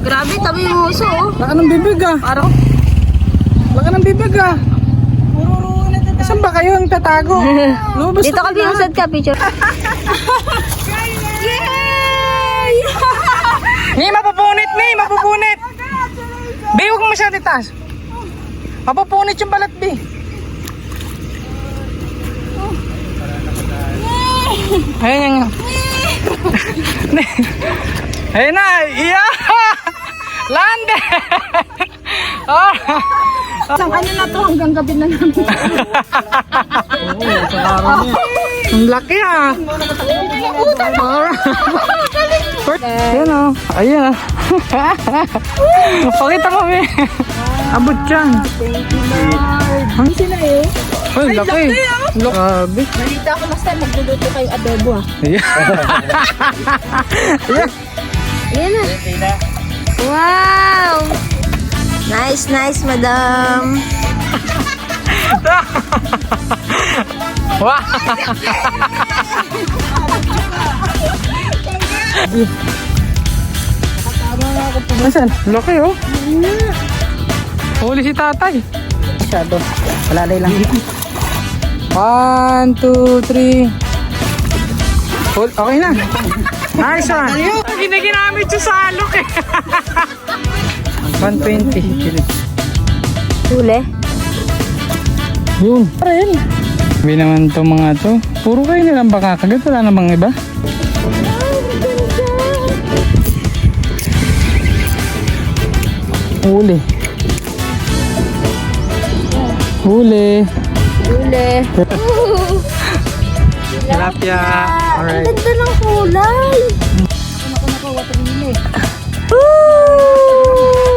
Grabe, tabi yung uso. Laka ng bibig ah. Parang, Laka ng bibig ah. Saan ba kayo ang tatago? Lumabas dito na ka, lahat. usad ka, picture. Yay! Ni, mapupunit ni, mapupunit. Bi, huwag mo masyado itaas. Mapupunit yung balat, Bi. Ayan yung... Ayan na, iya! Lande! Oh! Isang ano na to, hanggang gabi na namin. Ang laki ah! Ayan o, ayan. Pakita mo, Bi. Abot yan. Ang sila eh. Ay, laki. Grabe. Nalita ako last time, magluluto kayo adobo ah. Ayan. Ayan. Ayan na. Wow! Nice, nice, madam. Wow! Nasaan? Laki oh. Huli si tatay. Masyado. Palalay lang. 1, 2, 3. Okay na. Nice one. Ginaginamit yung salok eh. 120. Huli. Yun. Rin. Sabi naman itong mga to. Puro kayo nilang baka kagat. Wala namang iba. Huli. Huli. Huli. Tilapia. Alright. Ang ganda ng kulay. Ako, watermelon.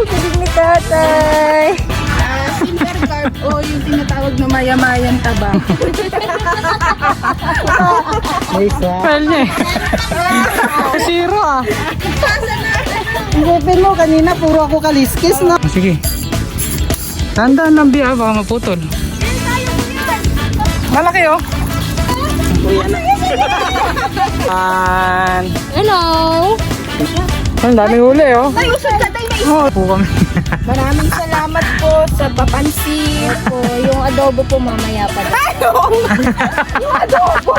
Galing ni tatay. Silver carp o yung tinatawag na maya-mayang taba. Well niya eh. Zero ah. Isipin mo, kanina puro ako kaliskis, no? Sige. Tandaan ng biya, baka maputol. Malaki oh. Hello. Ang daming huli oh. Ay, usod ka tayo. Oh, po kami. Maraming salamat po sa papansin po. Yung adobo po mamaya pa. Yung adobo.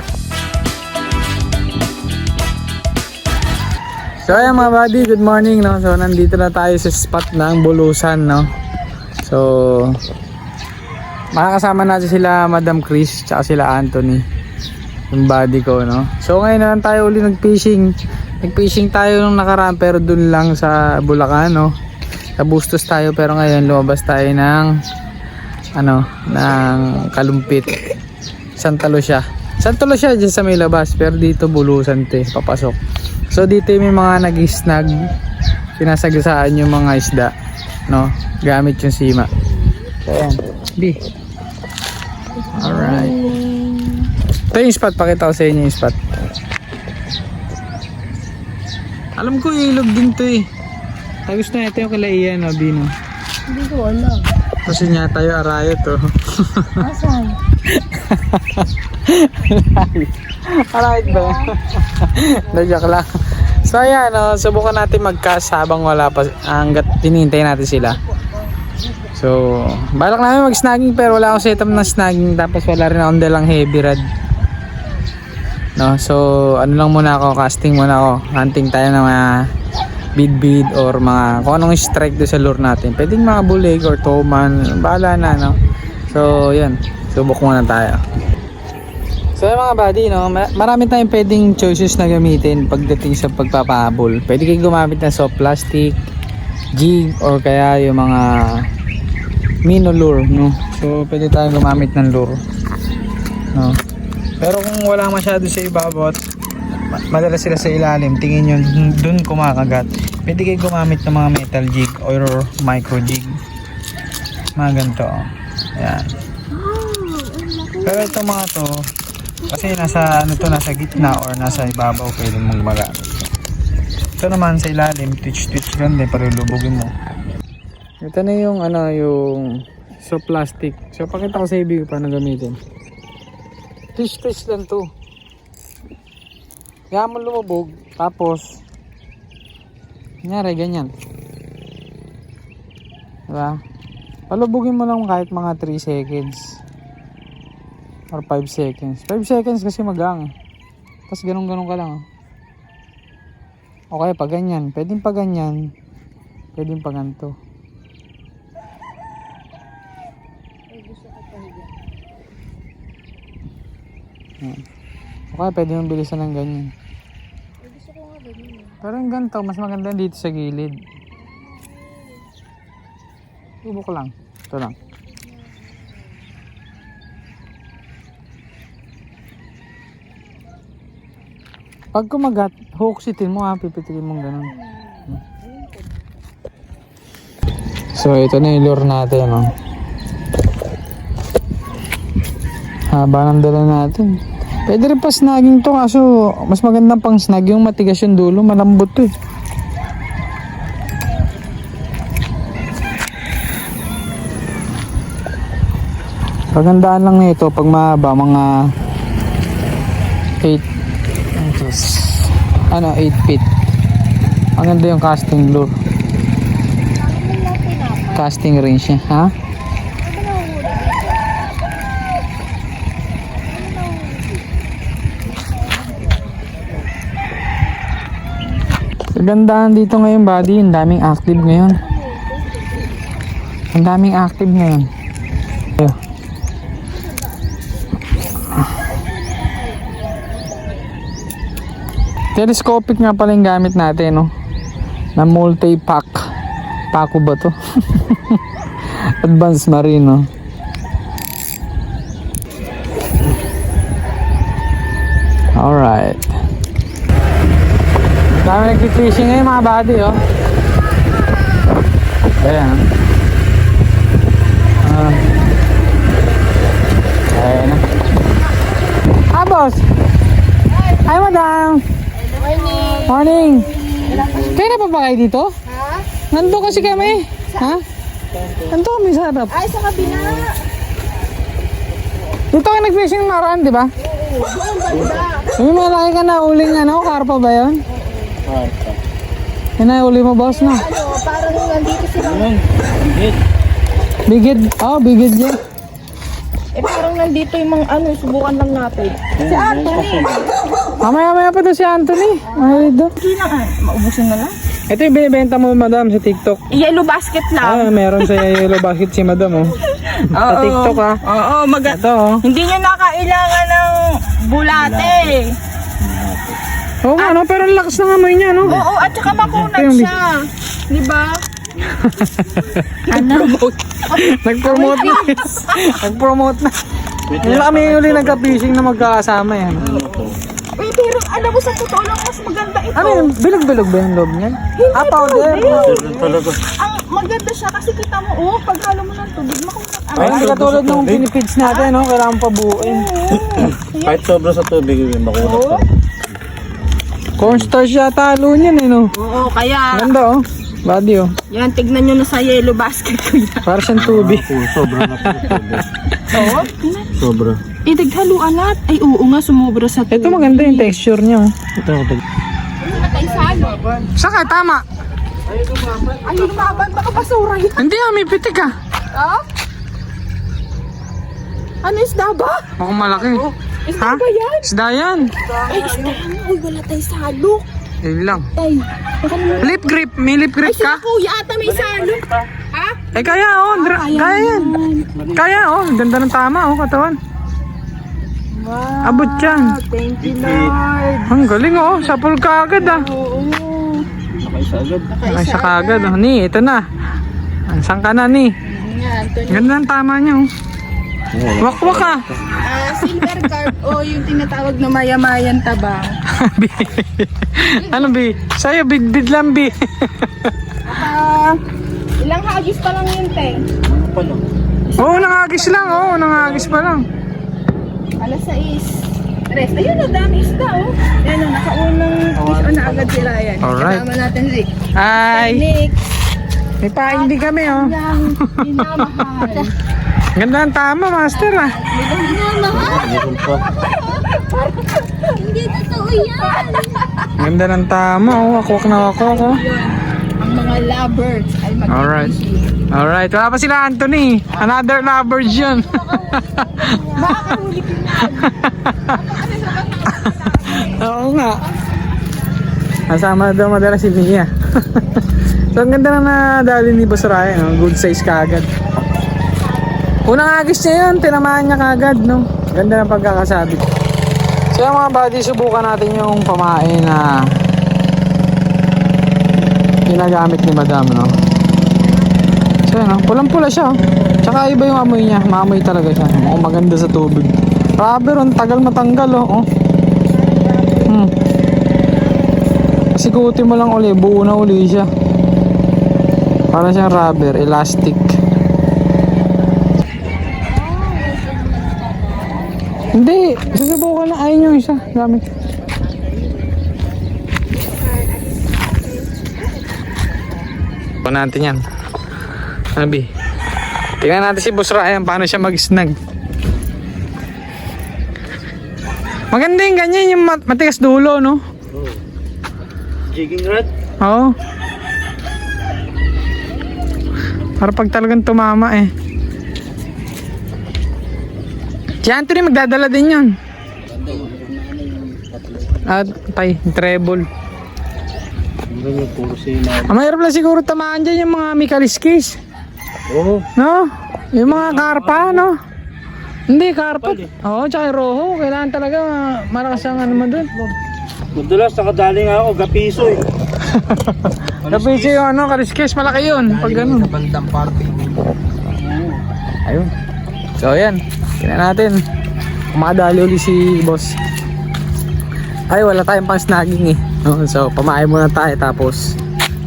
So ayan mga buddy, good morning no. So nandito na tayo sa spot ng Bulusan no. So makakasama natin sila Madam Chris tsaka sila Anthony, yung buddy ko no. So ngayon na lang tayo uli nag-fishing. Nag-fishing tayo nung nakaraan pero dun lang sa Bulacan no. Sa Bustos tayo pero ngayon lumabas tayo ng ng Kalumpit. Santa Lucia dyan sa may labas pero dito Bulusan papasok. So dito may mga nag-snag, sinasagasaan yung mga isda no, gamit yung sima. So ayan, B. Alright. Ito yung spot, pakita ko sa inyo yung spot. Alam ko ilog din to eh. Tapos na ito yung kalaiyan no, B no. Hindi ko alam. Kasi niya tayo arayo to. Asan? Alright ba? Joke lang. So ayan, subukan natin mag-cast habang wala pa, hanggat hinihintay natin sila. So balak namin mag-snagging pero wala akong setup ng snagging, tapos wala rin akong dalang heavy rod no. So ano lang muna ako, casting muna ako, hunting tayo ng mga bid or mga kung anong strike doon sa lure natin. Pwedeng mga bulig or toman, bahala na no. So yan, subok muna tayo. So mga buddy no, marami tayong pwedeng choices na gamitin pagdating sa pagpapahabol. Pwede kayong gumamit ng soft plastic, jig, or kaya yung mga minnow lure no. So pwede tayong gumamit ng lure no. Pero kung wala masyado sa ibabaw, madalas sila sa ilalim, tingin nyo dun kumakagat, pwede kayong gumamit ng mga metal jig or micro jig, mga ganito oh. Ayan. Pero itong mga to kasi nasa nasa gitna or nasa ibabaw, pwede mong magamit. Ito naman sa ilalim, twitch lang din para lubugin mo. Ito na yung yung soft plastic. So pakita ko sa ibig paano gamitin. Twitch lang to. Kaya mo lumubog, tapos Kunyari, ganyan. Diba? Palubugin mo lang kahit mga 3 seconds. Or 5 seconds. 5 seconds kasi magang. Tapos ganun-ganun ka lang. Okay, pag ganyan. Pwedeng pag ganyan. Pwedeng pag ganito. Okay, pwede mong bilisan ng ganyan. Pero yung ganito, mas maganda dito sa gilid. Subok lang. Ito lang. Pag kumagat, huksitin mo ha, pipitikin mong ganun. So ito na yung lure natin, no? Haba ng dala natin. Pwede rin pa snagging to, kaso mas magandang pang snag yung matigas yung dulo, malambot to eh. Pagandaan lang nito pag mahaba, mga 8 feet. Maganda yung casting lure. Casting range niya, ha? Gandaan dito ngayon, buddy. Ang daming active ngayon. Ang daming active ngayon. Ayo. Telescopic nga pala yung gamit natin, no? Na multi-pack. Paco ba to? Advanced Marine, no? Alright. Dami nag-fishing ngayon mga buddy, oh. Ayan. Ayan na. Boss! Hi, madam! Morning! Kaya na pa ba kayo dito? Ha? Nandun kasi kami. Ha? Nandun kami sa harap. Ay, sa kabila. Dito ka nag-fishing nakaraan, di ba? May malaki ka na uling ano, karpa ba yun? Yan na uli mo, boss, no? Ano, parang nandito sila. Bigid, oh, bigid yan. Eh, parang nandito yung mga ano, subukan lang natin. Si Anthony. Mamaya-maya pa to si Anthony. Ay, do. Hindi na nga. Maubusin na lang. Ito yung binibenta mo, madam, sa TikTok. Yellow basket lang. Ah, meron sa yellow basket si madam, oh. Sa TikTok, ha. Oo, Ito, oh. Hindi nyo na kailangan ng bulate. Oo nga, no? Pero ang lakas ng amoy niya, no? Oo, at saka makunat Ito yung- siya. Di ba? Nag-promote na. Nag-promote na. Hindi kami uli nagka-fishing na magkakasama, yan. Uy, pero alam mo sa totoo lang, mas maganda ito. Ano yung bilog-bilog ba yung loob niya? Ah, powder. Ang maganda siya kasi kita mo, oh, pag halo mo ng tubig, makunat. Ay, hindi katulad nung pinipids natin, no? Kailangan pabuuin. Kahit sobra sa tubig, makunat pa. Cornstarch yata halo niyan, eh, no? Oo, kaya, Ganda, oh. Body, oh. yan, tignan nyo na sa yellow basket ko yan. Para siyang tubig. Sobra na po sa tubig. Oo, Sobra. idaghaluan lahat. Ay, oo nga, sumobra sa Ito maganda yung texture niya, oh. Ito ako pag... Patay salo. Saka, tama. Ay, lumaban, baka basura yan. Hindi, ah, may pitik, ah. Ah? Ano, isda ba? Mukhang malaki. Isda Ha? ba yan? Isda yan. Ay, isda. Uy, wala tayong salo. Yun lang. Tay, baka naman. Lip grip. May lip Ay, grip sila ka? kuya ata may salo. Ha? Eh, kaya, oh. Kaya yan. Kaya, oh. Ganda ng tama, oh, katawan. Wow. Abot yan. Thank you, Lord. Ang galing, oh. Sapul ka agad, ah. Oo. Nakaisa agad. Nakaisa ka agad, oh. Ni, ito na. Saan ka na, ni? Yan, ito. Ganda ng tama niya, oh. Wakwak, ah. Silver carp o yung tinatawag na mayamayan tabang. Bi. Ano, Bi? Sa'yo, bid lang, Bi. Ilang hagis pa lang yun, Teng? Ano pa no? Oo, nangagis lang, oh. Nangagis pa lang. Alas 6. Tres. Ayun o, dami isda o. Yan o, nakaunang fish on na agad sila yan. Alright. Kasama natin si Hi. Nick. May paing din kami, oh. Yang minamahal. Ganda ng tama, master, ah. Minamahal. Mayroon pa. Hindi totoo yan. Ganda ng tama, oh. Wakwak na wakwak, oh. lovers ay Alright. mag-fishing. Alright. Wala pa sila Anthony. Another lovers yun. Makakahuli ko na. Oo nga. Kasama daw madalas si Mia. So ang ganda na nadali ni Boss Ryan, no? Good size kaagad. Unang agis niya yun, tinamaan niya kaagad, no? Ganda ng pagkakasabit. So mga buddy, subukan natin yung pamain na ginagamit ni Madam, no? So yun, no? Pulang-pula siya, oh. Tsaka iba yung amoy niya, maamoy talaga siya. Mukhang maganda sa tubig. Rubber, ang tagal matanggal, oh. Sikutin mo lang uli, buo na uli siya. Para siyang rubber, elastic. Hindi, susubukan na. Ayun yung isa, gamit. Pag natin yan. Sabi, tingnan natin si Boss Ryan paano siya mag-snag. Maganda yung ganyan, yung matigas dulo, no? Jigging rod? Oo. Para pag talagang tumama eh. Si Anthony magdadala din yun. At treble. Ganyan, puro sila. Mahirap lang siguro tamaan dyan yung mga mikaliskis. Oo. No? Yung mga karpa, no? Hindi, karpa. Oo, tsaka yung roho. Kailangan talaga malakas ang ano mo dun. Madalas nakadali nga ako, gapiso eh. Napisi yung ano, kaliskis. Malaki yun. Pag ganun. Bandang party. Ayun. So ayan, tingnan natin. Kumadali uli si boss. Ay, wala tayong pang snagging eh. No? So pamahay muna tayo tapos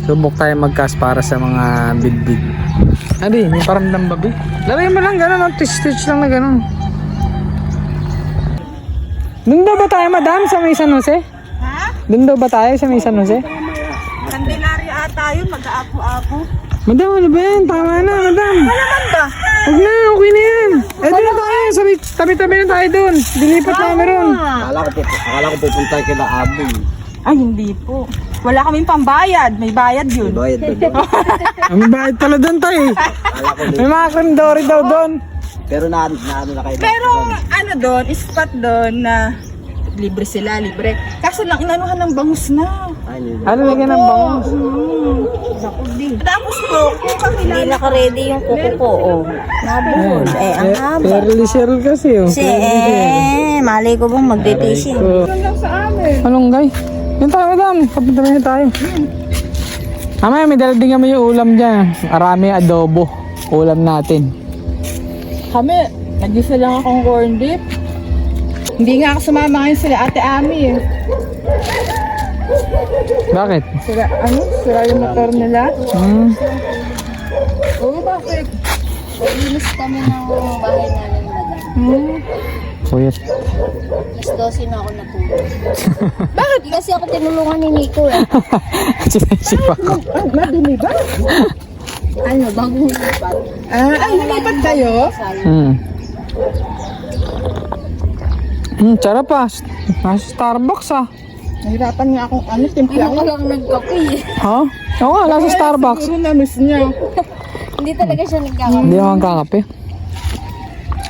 subok tayo mag-cast para sa mga bid-bid. Adi, may paramdam babi. Lagay mo lang gano'n, stitch lang na gano'n. Doon daw ba tayo, madam, sa may San Jose? Ha? Doon daw ba tayo sa may San Jose? Candelaria ata yun, mag-aapo-apo. Madam, ano ba yan? Tama na, madam. Naman ba? Huwag na, okay na yan. Eh, doon na tayo. Tabi-tabi na tayo doon. Dilipat namin ron. Akala ko pupunta kila Aboy. Ay, hindi po. Wala kaming pambayad. May bayad yun. Bayad ba? Ang bayad pala doon tayo. May mga krendori daw doon. Pero na ano na kayo. Pero ano doon, spot doon na libre sila, libre. Kaso lang inanuhan ng bangus na. Ay, hindi. Ano lagyan ng bangus? Tapos po, kung kakilala Naka-ready yung kuko ko, oh. Nabunod. Eh, ang haba. Fairly Cheryl kasi oh. Kasi, malay ko bang magtitisi. lang sa amin. Anong guy? Yun tayo madam. Kapitabi na tayo. Mamaya may dala din kami yung ulam dyan. Arami adobo. Ulam natin. Kami, nag-isa lang akong corn beef. Hindi nga ako sumama ngayon sila Ate Ami eh. Bakit? Sira yung motor nila. Oo, bakit? Linis kami ng bahay namin, madam. Puyat. Mas 12 na ako natulog. Bakit? Kasi ako tinulungan ni Nico, eh. Sinisip ako. Madumi ba? Ano, bagong lipat. Ay, lumipat kayo? Sarap pa. Nasa Starbucks ah. Nahirapan nga akong timpla Ano ka lang nagkape, eh. Ha? Oo nga, nasa Starbucks. Siguro na-miss niya. Hindi talaga siya nagkakape. Hindi naman kakape.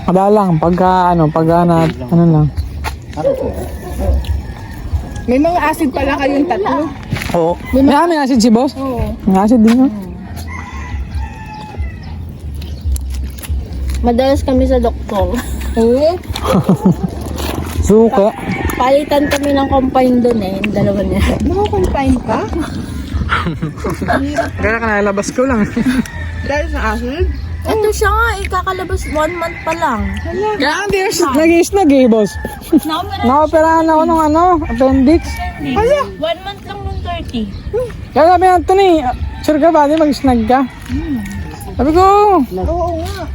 Kada lang, pagka ano lang. May mga acid pala kayong tatlo. Oo. May acid si boss? Oo. May acid din oh. Madalas kami sa doktor. Oo. Suka. Palitan kami ng combine doon, eh. Yung dalawa niya. Nakakonfine ka? Kaya kanalabas ko lang. Dahil sa acid? Ito siya nga, kakalabas 1 month pa lang. Kaya hindi na nag-isnag eh, boss. Naoperahan ako ng appendix. 1 month lang nung 30. Kaya sabi ni Anthony, sure ka ba, di mag-snag ka? Sabi ko, Oo nga.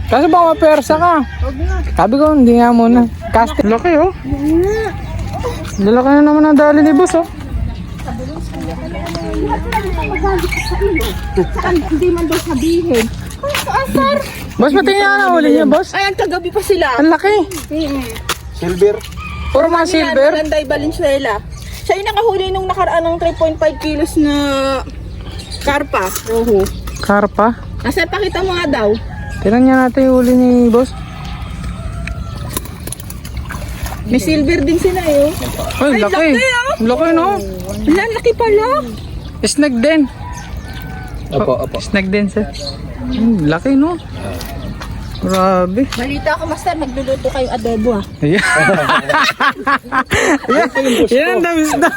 kasi baka mapersa ka. Huwag nga. Sabi ko, hindi nga muna. Cast. Laki oh. Lalaki na naman ang dali ni boss oh. Hindi man daw sabihin. Asar! Boss, patingin nga na huli niya, boss. Ay, ang kagabi pa sila. Ang laki. Silver. Puro mga silver. Landay Valenzuela. Siya yung nakahuli nung nakaraan ng 3.5 kilos na Karpa, roho. Karpa. Asa pakita mo nga daw. Tignan niya natin yung huli ni boss. May silver din sila eh. Ay, laki. Laki, no? Wala, laki pala. Snag din. Opo, opo. Snag din, sir. Laki, no? Grabe. Balita ko, master, nagluluto kayong adobo ah. Ayan. Yan ang damis na.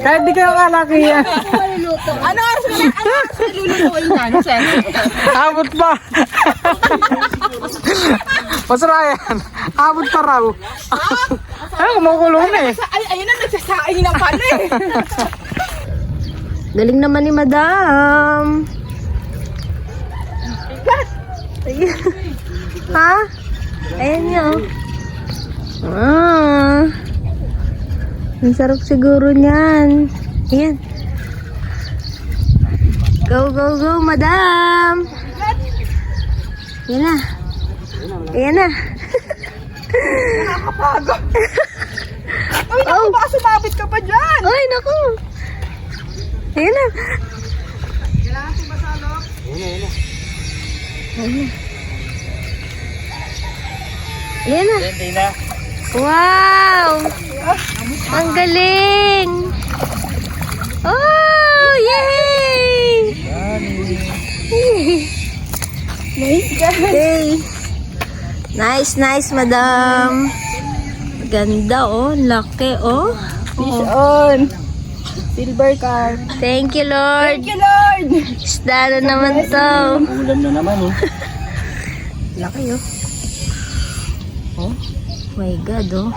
Kahit di kayo kalaki yan. Maluluto. Ano oras mo na? Ano oras mo lulutuin yan, sir? Abot pa. Masarayan. Abot pa raw. Ay, kumukulong na eh. Ay, ayun na, nagsasaing na pala eh. Galing naman ni Madam. Ha? Ayan niya, oh. Ang sarap siguro niyan. Ayan. Go, go, go, Madam. Ayan na. Ayan na. Nakakapagod. Uy, naku, Oh. baka sumabit ka pa dyan. Ay, naku. Ayan na. Ayan na. Wow! Ang galing! Oh! Yay! Yay! Nice, nice, madam. Ganda, oh. Laki, oh. Fish on. Silver car. Thank you, Lord. Thank you, Lord. Isda na naman to. Ulam na naman eh. Laki, oh. Oh my God, oh.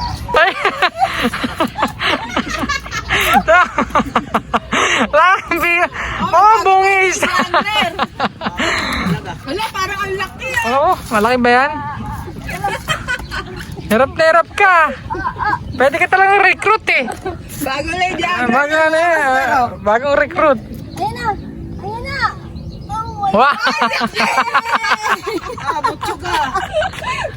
Lambi. Oh, bungis. Wala, parang ang laki ah. Oo, malaki ba yan? Hirap na hirap ka. Pwede ka talagang recruit eh. Bago lang dyan. Bagong ano yan, bagong recruit. Ayan na! Ayan na! Oh my Wow! Abot ka.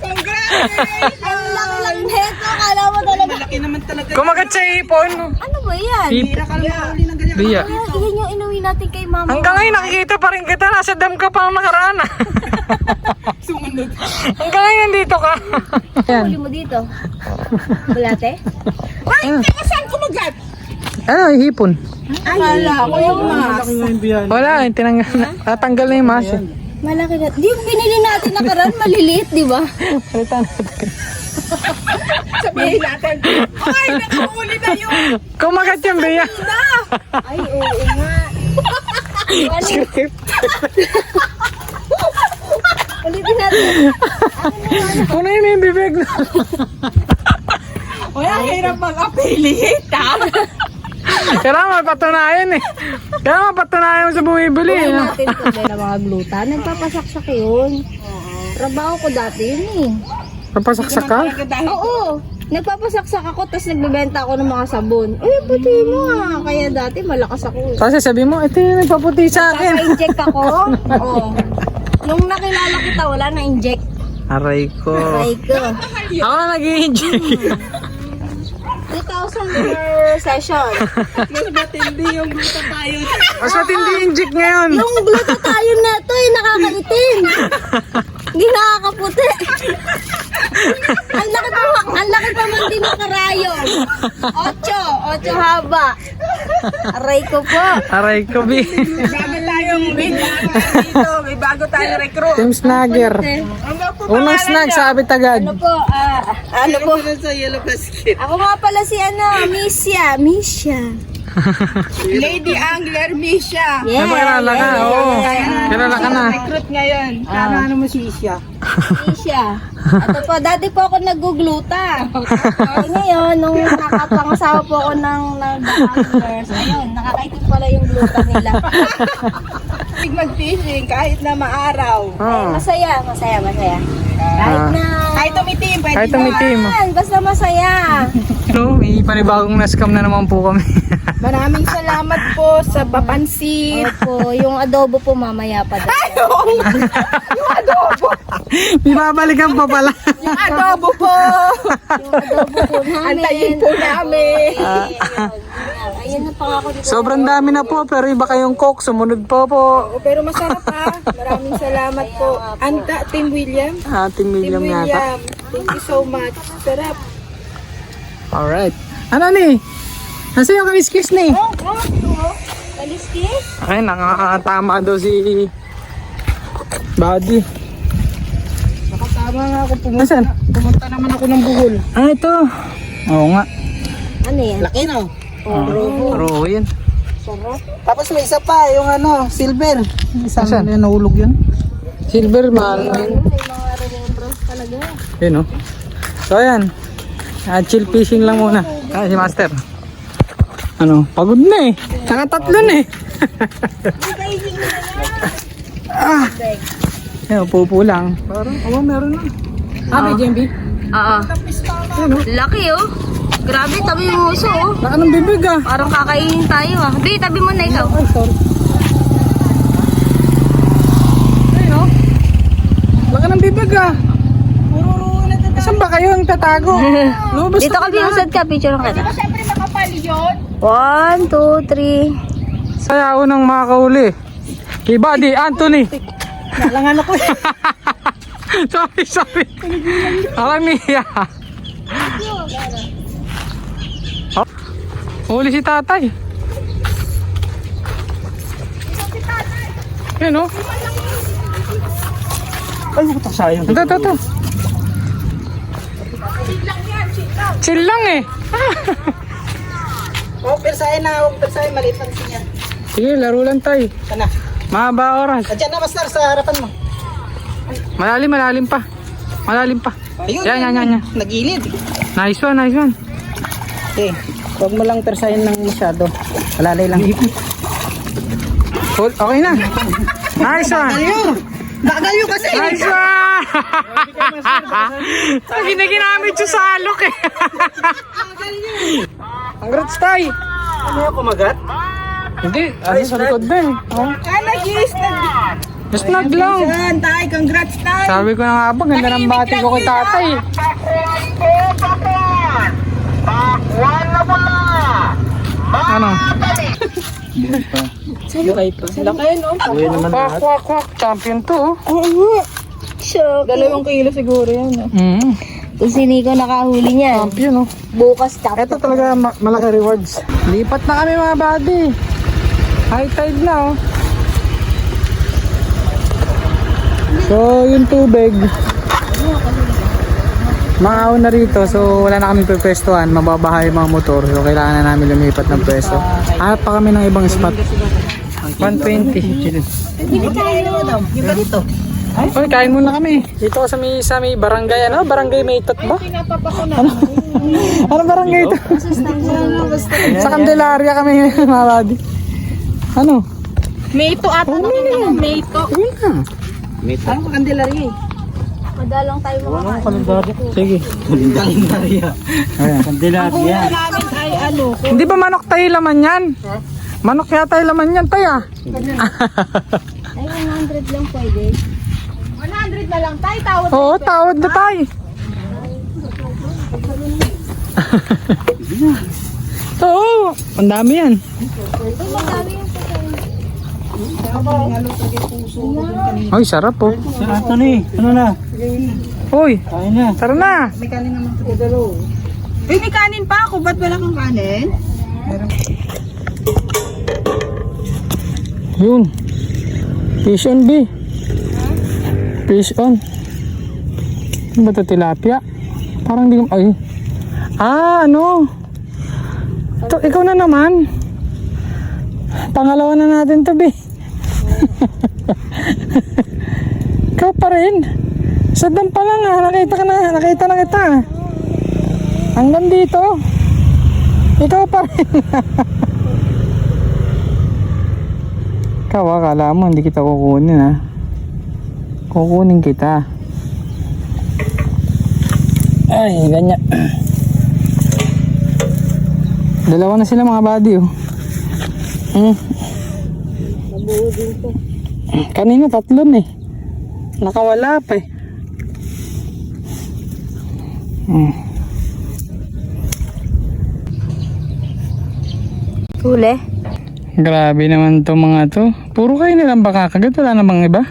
Congratulations. Ang laki lang neto. Akala mo talaga. Laki naman talaga. Kumagat sa ipon. Ano ba yan? Hipon. Huli ng ganyan. Biya. Iyan yung inuwi natin kay mama. Hanggang ngayon nakikita pa rin kita. Nasa dam ka pa ang nakaraan. Sumunod. Hanggang ngayon nandito ka. Yan. Huli mo dito. Bulate? Ay, teka, saan kumagat? Ano, hipon? Akala ko yung mas. Wala, natanggal na yung mas eh. Malaki na. Di yung binili natin nakaraan, maliliit, di ba? Palitan natin. Sabihin natin. Ay, nakahuli na yun. Kumagat yung biya. Ay, oo nga. Script. Ulitin natin. Ano yun yung bibig na? Wala, hirap mag-affiliate ha. Kailangan mapatunayan eh. Kailangan mapatunayan mo sa bumibili eh. Ulitin natin ito na mga gluta. Nagpapasaksak yun. Trabaho ko dati yun eh. Papasaksak ka? Oo. Nagpapasaksak ako, tapos nagbebenta ako ng mga sabon. Uy, puti mo ah. Kaya dati malakas ako eh. Kasi sabi mo, ito yung nagpaputi sa akin. Nagpa-inject ako. Oo. Nung nakilala kita, wala na inject. Aray ko. Aray ko. Ako na nag-i-enjoy. 2,000 per session. Mas matindi yung gluta tayo. Mas matindi inject ngayon. Yung glutathione na to eh, nakakaitim. Hindi nakakaputi. Ang laki pa man din ng karayom. 8 haba. Aray ko po. Aray ko, Bi. Bago tayong dito. May bago tayong recruit. Team Snagger. Unang snag, sabit agad. Ano po, ano po. Sa yellow basket. Ako nga pala si Misha. Lady Angler Misha. Yeah. Napakilala ka, oo. Kilala ka na. Recruit ngayon. Ano mo si Isha? Misha. Ito po, dati po ako nagugluta. Ngayon, nung nakapangasawa po ako ng anglers, ayun, nakakaitim pala yung gluta nila. Mag-fishing kahit na maaraw. Oo. Masaya. Kahit na... Kahit umitim, pwede Kahit umitim. Basta masaya. No, may panibagong na-scam na naman po kami. Maraming salamat po sa papansin. Opo, yung adobo po mamaya pa daw. Yung adobo. Binabalikan pa pala. Yung adobo po. Yung adobo po namin. Antayin po namin. Ayun na pangako dito. Sobrang dami na po, pero iba kayong coke, sumunod po po. Pero masarap ha. Maraming salamat po. Anta, Team William. Ating Team William yata. William. Thank you so much. Sarap. Alright. Ano ni? Nasa yung kaliskis ni? Kaliskis? Ay, nakakatama daw si Buddy. Nakatama nga ako Nasaan? pumunta naman ako ng Bohol. Ah, ito. Oo nga. Ano yan? Laki no? Roho yun. Tapos may isa pa, yung ano, silver. Isang Asan? nahulog yun. Silver, mahal na yun. May mga remembrances talaga. Yun, oh. So, ayan. Chill fishing lang muna. Ah, si Master. Ano, pagod na eh. Saka tatlo na eh. Ah. Ayun, pupo lang. Parang, meron na. Ah, may JMB? Oo. Laki oh. Grabe, tabi mo uso oh. Baka ng bibig ah. Parang kakainin tayo ah. Di, tabi mo na ikaw. Ay, sorry. Ayun, oh. Baka ng bibig ah. Saan ba kayo ang tatago? Lumabas Dito na ka, kayo. biusad ka. Picture ka na. Siyempre makapal yun. 1, 2, 3. Saya unang makakauli. Kay Buddy Anthony. Nalangan ako eh. sorry. Alamiya. Oh, huli si tatay. Yan oh. Ay, buta sayang. Ito. Chill lang eh. Oh, persahe na, huwag persahe, maliit lang siya. Sige, laro lang tayo. Sana. Mahaba oras. At yan na, Master, sa harapan mo. Malalim pa. Ayun, Yan. nagilid. Nice one. Okay, huwag mo lang persahin ng masyado. Alalay lang. Okay na. Nice one. Nagalyo kasi! Nice one! Ang ginaginamit siya sa alok eh. Congrats tayo. Ano yung kumagat? Hindi, sa likod din. Oh. Snag lang. Yan, tay. Congrats, tay. Sabi ko na nga ba, ganda ng bati ko kay tatay. Ano? Kwak, champion to. Shock. 2 kilo siguro yan. Kung sino ko nakahuli niya. Champion oh. Bukas top. Ito talaga malaki rewards. Lipat na kami mga buddy. High tide na oh. So yung tubig maaw na rito, so wala na kami pwestuhan, mababaha yung mga motor, so kailangan na namin lumipat ng pwesto. Hanap pa kami ng ibang spot. 120. Yung ganito. Oy, kain muna kami. Dito sa may barangay, ano? Barangay Maytot ba? Ano barangay ito? Sa Candelaria kami mga buddy. Ano? Mayto ata. Mayto. Parang Candelaria eh. Madalang tayo makakain. Sige. Candelaria. Ayan. Candelaria. Namin ay ano. Hindi ba manok tayo laman yan? Manok yata yung laman yan tayo ah. Ay, 100 lang pwede. 100 na lang, tay. Tawad. Oo, tawad na tayo. Oo, ang dami yan. Ay, sarap po. Si Anthony, ano na? Uy, Kain na. tara na. May kanin naman ito. Dalo. May kanin pa ako. Ba't wala kang kanin? Yun. Fish on B. Fish on. Ano ba ito, tilapia? Parang di ko... Ay. Ah, ano? Ito, ikaw na naman. Pangalawa na natin to, B. Ikaw pa rin. Sa dam pa lang ah. Nakita na kita. Hanggang dito. Ikaw pa rin. Ikaw akala mo hindi kita kukunin ha. Kukunin kita. Ay, ganyan. Dalawa na sila mga buddy oh. Nabuo din to. Kanina tatlon eh. Nakawala pa eh. Huli? Grabe naman to mga to. Puro kayo nilang baka kagat. Wala namang iba.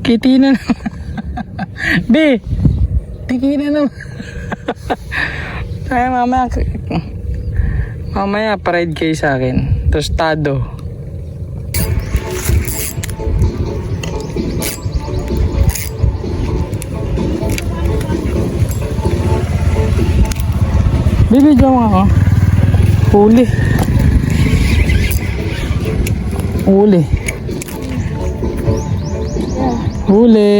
Kiti na naman. Be, tiki na naman. Ay, mamaya paride kayo sa akin. Tostado. Bibidyo mo ako. Huli. Huli. Huli.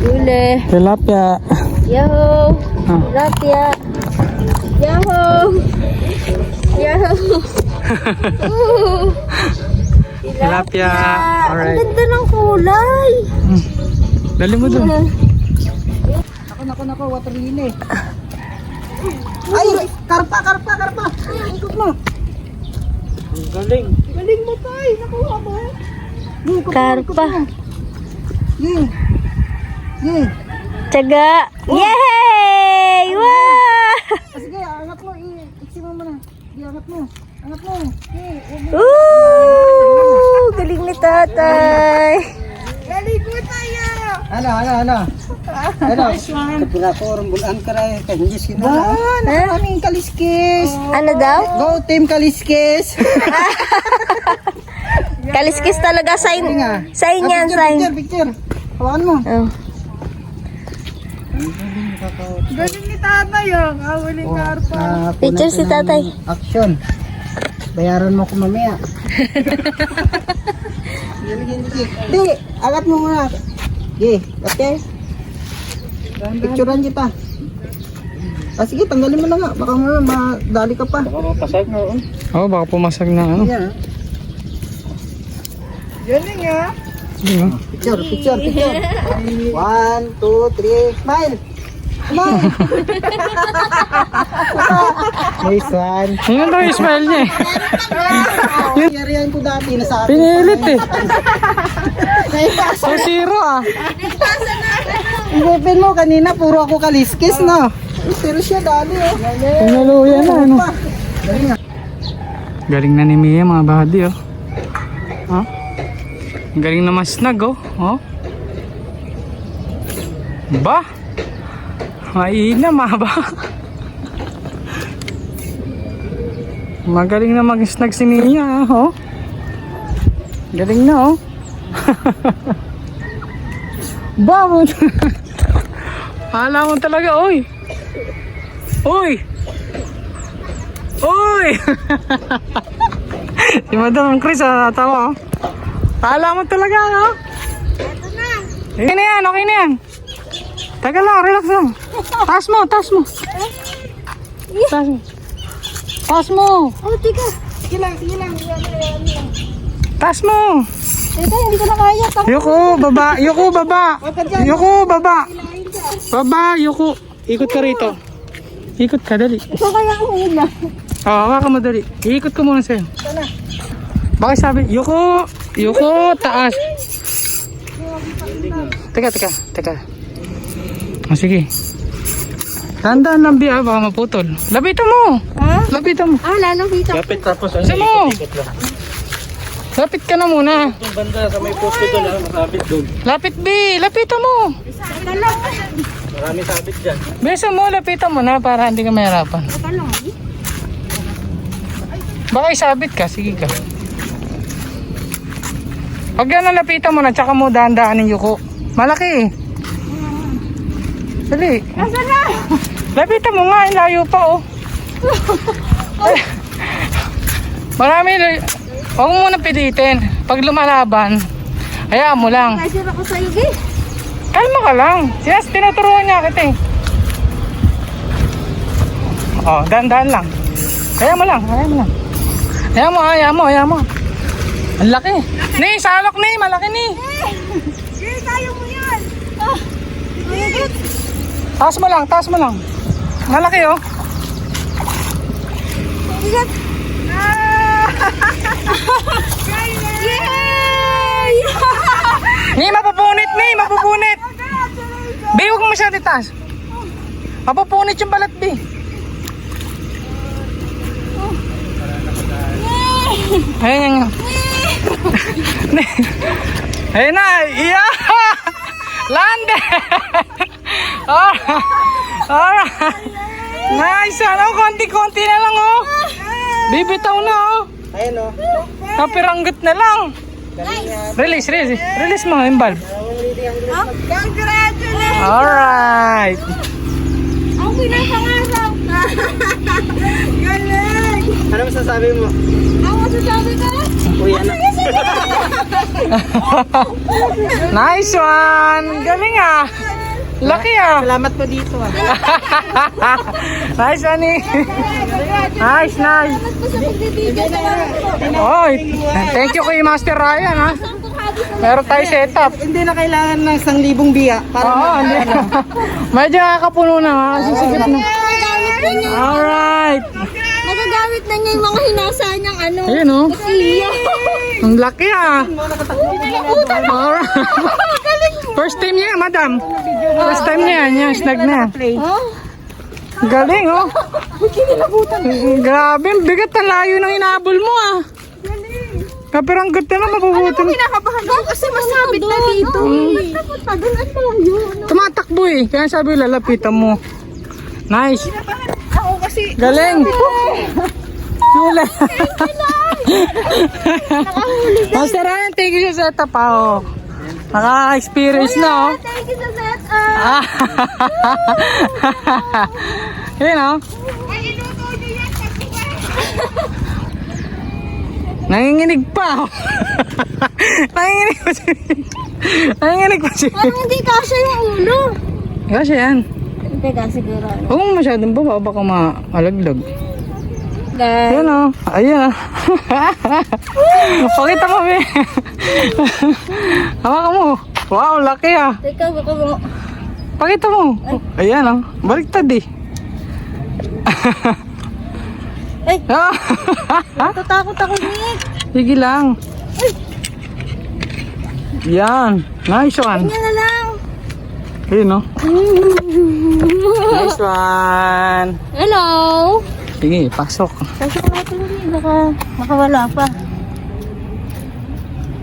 Huli. Tilapia. Yahoo! Ah. Tilapia! Yahoo! Yahoo! Tilapia. Ang Alright. ganda ng kulay! Dali mo dun. Nako, water lily. Ay, karpa. Ay, ikot mo. Galing. Galing mo, tay. Nakuha mo. Karpa. Yee. Yee. Tiyaga! Yay! Wow! Sige, angat mo. Iksi mo muna. Di, angat mo. Angat mo. Yee. Ooh! Galing ni tatay! Galing mo tayo. Ano? Kapila ko, rambulan ka rin. Hindi sila. Nakaming kaliskis. Ano daw? Go, team kaliskis. Kaliskis talaga. Sign yan, sign. Picture. Hawakan mo. Oh. Galing ni tatay yung awaling karpa. Picture si tatay. Action. Bayaran mo ko mamaya. Di, angat mo muna. Di, okay? Picturean kita. Sige, tanggalin mo na nga. Baka madali ka pa. Baka mapasag na. Oh, baka pumasag na ano. Yan. Galing ah. Sige mo. Picture. 1, 2, 3, smile. Smile. Nice one. Ano daw yung smile niya eh? Yarihan ko dati na sa akin. Pinilit eh. So zero ah. Isipin mo, kanina puro ako kaliskis, no? Pero siya dali, oh. Pinaluyan na ano. Galing na ni Mia mga bahadi oh. Ha? Galing na masnag oh. Oh. Ba? Mainam ah ba? Magaling na mag-snag si Mia oh. Galing na oh. Ba mo. Hala mo talaga oy. Oy. Oy. Si Madam Chris natawa oh. Hala mo talaga oh. Okay na yan, okay na yan. Teka lang, relax lang. Taas mo. Taas mo. Oh, tika. Sige lang. Taas mo. Teka, hindi ko na kaya. Yuko, baba. Yuko. Ikot ka rito. Ikot ka, dali. Ikaw kaya ang hila. Oo, hawakan mo dali. Iikot ko muna sa'yo. Bakit sabi, Yuko, taas. Teka. Oh, sige. Tandaan lang biya, baka maputol. Lapitan mo. Ha? Lapitan mo. Ah, lalong hita. Kapit tapos ano, Saan mo? ikot lang. Lapit ka na muna. Itong banda sa may posto doon, masabit doon. Lapit, B. Lapitan mo. Marami sabit dyan. Besa mo, lapitan mo na para hindi ka mahirapan. Baka isabit ka, sige ka. Pag yan ang lapitan mo na, tsaka mo dahan-dahanin yuko. Malaki eh. Dali. Nasaan na? Lapitan mo nga, layo pa oh. Marami, huwag mo muna pilitin. Pag lumalaban, hayaan mo lang. Pressure ako sa'yo, Gay. Kalma ka lang. Tinuturuan niya kita eh. Oh, dahan-dahan lang. Hayaan mo lang. Hayaan mo. Ang laki. Ni, salok ni, malaki ni. Gay, kaya mo yan. Taas mo lang. Malaki oh. Bigat. Yay! Ni, mapupunit, Ni, mapupunit. Bi, huwag mo masyado itaas. Mapupunit yung balat, Bi. Ayun yung... Ayun na, iya! Lande! Alright! Nice, ano, konti-konti na lang, oh. Bibitaw na, oh. Ayun o. Kapiranggot na lang. Release mo yung bulb. Congratulations! Alright. Ang pinapangarap! Galing! Ano masasabi mo? Ang masasabi ka? Uy, ano? Nice one. Galing ah. Laki ah. Salamat po dito ah. Nice one eh. Nice. Salamat po sa pagbibigay sa mga Oy, thank you kay Master Ryan ha. Meron tayo setup. Hindi na kailangan ng 1,000 biya para Oo, hindi. Medyo nakakapuno na ha. Sisigit na. Magagamit na niya. Alright. Magagamit na niya yung mga hinasa niyang ano. Ayun oh. Kusilya. Ang laki ah. Alright. First time niya, madam. First time niya, yung snag na. Oh? Galing oh. Grabe, ang bigat ang layo ng inabol mo ah. Kapiranggot na lang, mabubutin. Kinakabahan ako kasi masabit na dito. Tagal at tayo. Tumatakbo eh, kaya sabi lalapitan mo. Nice. Ako kasi Galing. Hula. Master Ryan, thank you sa setup ha oh. Nakaka-experience na oh. thank you sa setup. Ah. Yun oh. Ay, iluto niyo yan. Nanginginig pa oh. Nanginginig pa siya. Nanginginig pa siya. Parang hindi kasya yung ulo. Kasi yan. Teka, siguro. Huwag mo masyadong baba, baka maalaglag. Guys. Ayan o. Ayan o. Pakita mo, be. Hawakan mo. Wow, laki ah. Teka, baka mo. Pakita mo. Ayan o. Baliktad eh. Ay, natatakot ako, Nick. Sige lang. Yan. Nice one. Yan na lang. Ayun o. Nice one. Hello. Sige, pasok. Kasi natin hindi, baka wala pa.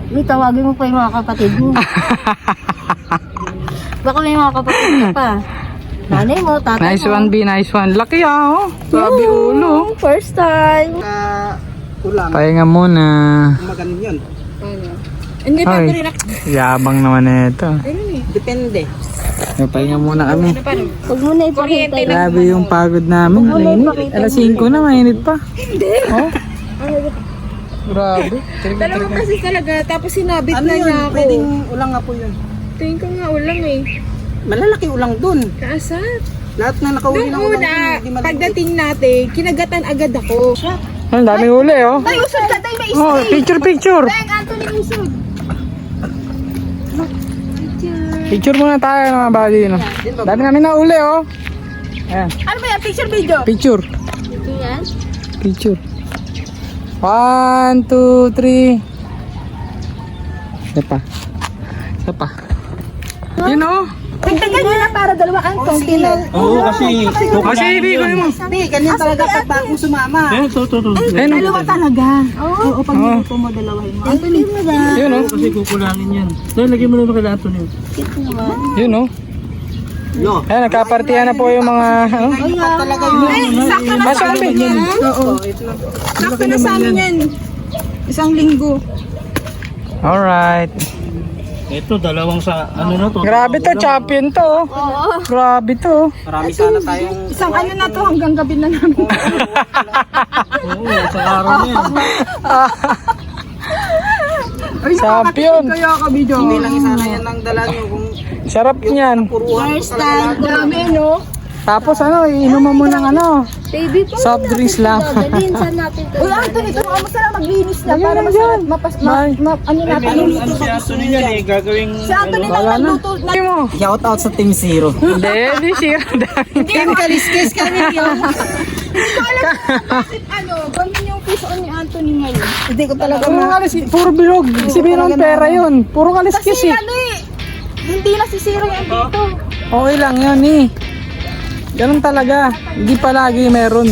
Uy, tawagin mo pa yung mga kapatid mo. Baka may mga kapatid ka pa. Nanay mo, tatay Nice mo. one, B. Nice one. Laki ah. Oh. Grabe ulo. First time. ulam. Pahinga muna. Magano yun. Hindi pa Ay, yabang naman na ito. Depende. Pahinga muna kami. Huwag mo na ipakita. Grabe yung pagod namin. Alas 5 na, mainit pa. Hindi. Oh? Grabe. Dalawa kasi talaga, tapos sinabit Ano na yun? niya ako. Pwedeng ulang nga po yun. Tingin ko nga ulang eh. Malalaki ulang dun. Kaasat. Lahat na nakahuli Noong ng ulang una, dun, hindi malaki. pagdating natin, kinagatan agad ako. Ang daming huli, oh. Ay, usod ka tayo, may Oh, picture. Teng, Anthony, usod. Picture muna tayo mga buddy, no. Dami namin na huli, oh. Ayan, Ano ba yan? Picture video? picture. Yan. Picture. 1, 2, 3. Isa pa. Yun, oh. Tagtagal nyo na para dalawa ang konti na. Oo, kasi Kasi ibig ko naman. Hindi, ganyan talaga pag bagong sumama. ito. Ayun, oh. Talaga. Oo, pag niluto mo, dalawahin mo. Anthony mo na. Yun, oh. Kasi kukulangin yan. Dahil lagyan mo na kay Anthony. Yun, oh. No. Ayan, nagkapartihan na po yung mga, ano. Talaga yun. Ay, sakto na Pasok kami. Oo. Sakto na sa amin yan. Isang linggo. Alright. Ito, dalawang sa ano na to. Grabe to, champion to. Oh. Grabe to. Marami sana tayong Isang ano na to, hanggang gabi na namin. Oo, sa araw na yan. Champion. Kaya ka video. hindi lang sana yan ang dala nyo kung Sarap niyan. puruhan. First time. Dami, no? Tapos ano, inuman mo ng ano, Baby, pa soft drinks lang. Dalhin saan natin to. Uy, Anthony, ito mo sila maglinis na Ayun para na masarap, Bye. ano natin. Ano si Anthony yan eh, gagawing... Si Anthony lang Wala na. nagluto na. Hindi mo. Shout out sa Team Zero. Hindi, sira. Team Kaliskis kami yun. Ganun yung piso ni Anthony ngayon. Hindi ko talaga Puro kaliskis, puro bilog. Sabihin ng pera yun. Puro kaliskis Kasi eh. ano eh, hindi nasisira yung dito. Okay lang yun eh. Ganun talaga. Hindi palagi meron.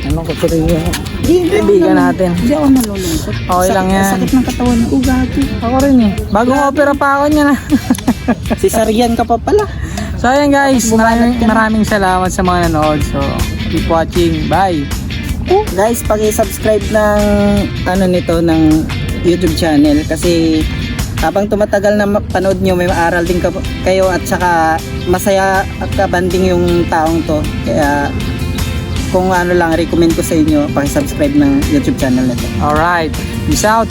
Ano ko tuloy yun? Kaibigan natin. Hindi ako nalulungkot. Okay lang yan. Sakit ng katawan ko, gagi. Ako rin eh. Bagong opera pa ako niya na. Cesarean ka pa pala. So ayan guys, maraming salamat sa mga nanood. So keep watching. Bye. Guys, paki-subscribe ng nito ng YouTube channel kasi habang tumatagal na panood nyo, may maaral din kayo at saka masaya at kabanding yung taong to. Kaya kung ano lang, recommend ko sa inyo, paki-subscribe ng YouTube channel nito. Alright. Peace out.